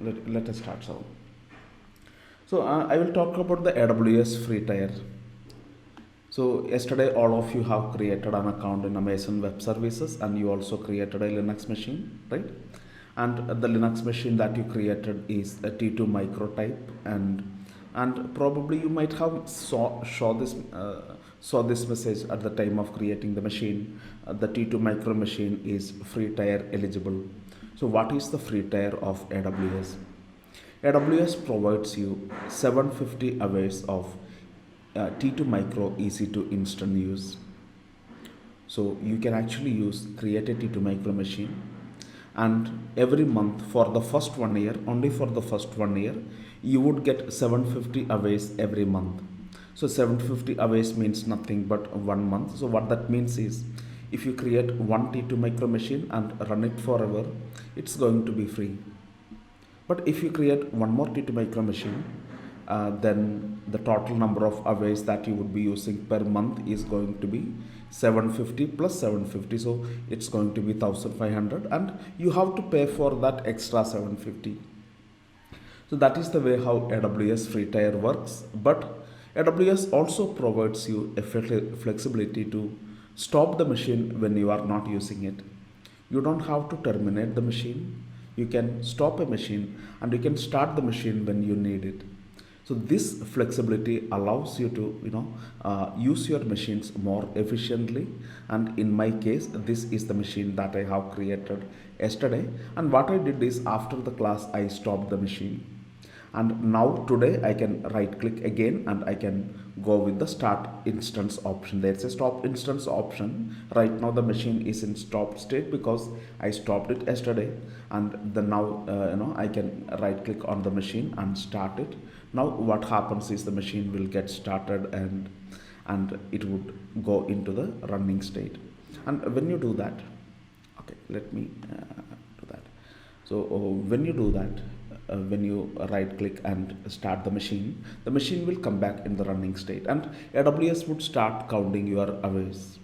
let us start. So I will talk about the AWS free tier. So yesterday all of you have created an account in Amazon Web Services, and you also created a Linux machine, right? And the Linux machine that you created is a T2 micro type, and probably you might have saw this message at the time of creating the machine. The T2 micro machine is free tier eligible. So what is the free tier of AWS? AWS provides you 750 hours of T2 micro easy to instant use. So you can actually create a T2 micro machine, and every month for the first 1 year, only for the first 1 year, you would get 750 hours every month. So 750 hours means nothing but 1 month. So what that means is, if you create one T2 micro machine and run it forever, it's going to be free. But if you create one more T2 micro machine, then the total number of hours that you would be using per month is going to be 750 plus 750. So it's going to be 1500, and you have to pay for that extra 750. So that is the way how AWS free tier works. But AWS also provides you a flexibility to stop the machine when you are not using it. You don't have to terminate the machine. You can stop a machine and you can start the machine when you need it. So this flexibility allows you to use your machines more efficiently. And in my case, this is the machine that I have created yesterday. And what I did is, after the class, I stopped the machine. And now today I can right click again and I can go with the start instance option. There's a stop instance option. Right now the machine is in stopped state because I stopped it yesterday, and then now I can right click on the machine and start it. Now what happens is, the machine will get started and it would go into the running state. And when you do that, okay, let me do that. So when you do that, when you right click and start the machine will come back in the running state, and AWS would start counting your hours.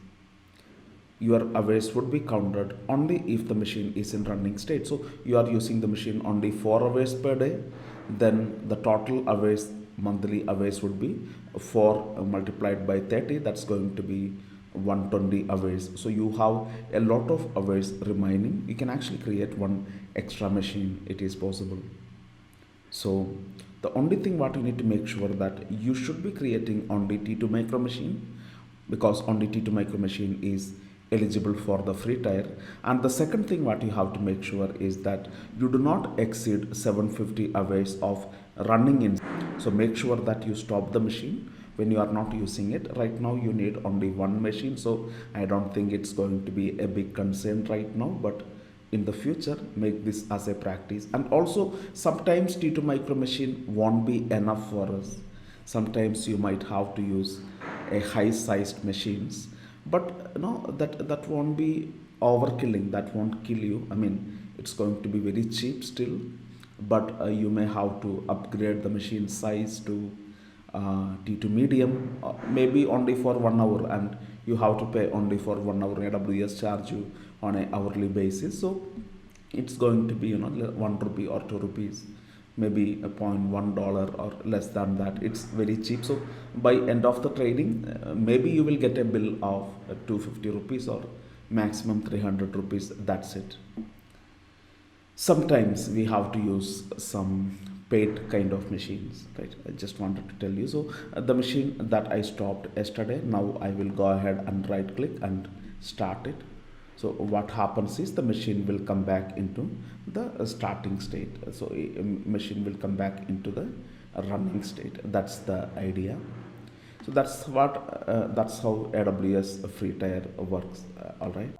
Your hours would be counted only if the machine is in running state. So you are using the machine only 4 hours per day, then the total hours, monthly hours, would be 4 multiplied by 30. That's going to be 120 hours. So you have a lot of hours remaining. You can actually create one extra machine. It is possible. So the only thing what you need to make sure that you should be creating only T2 micro machine, because only T2 micro machine is eligible for the free tier. And the second thing what you have to make sure is that you do not exceed 750 hours of running in. So make sure that you stop the machine when you are not using it. Right now you need only one machine, so I don't think it's going to be a big concern right now, but in the future make this as a practice. And also sometimes T2 micro machine won't be enough for us. Sometimes you might have to use a high sized machines, but that won't be overkilling, that won't kill you. I mean, it's going to be very cheap still, but you may have to upgrade the machine size to T2 medium, maybe only for 1 hour, and you have to pay only for 1 hour. AWS charge you on an hourly basis, so it's going to be 1 rupee or 2 rupees, maybe a $0.1 or less than that. It's very cheap. So by end of the trading, maybe you will get a bill of 250 rupees or maximum 300 rupees. That's it. Sometimes we have to use some paid kind of machines, right? I just wanted to tell you. So the machine that I stopped yesterday, now I will go ahead and right click and start it. So what happens is, the machine will come back into the starting state. So a machine will come back into the running state. That's the idea. So that's how AWS free tier works. All right.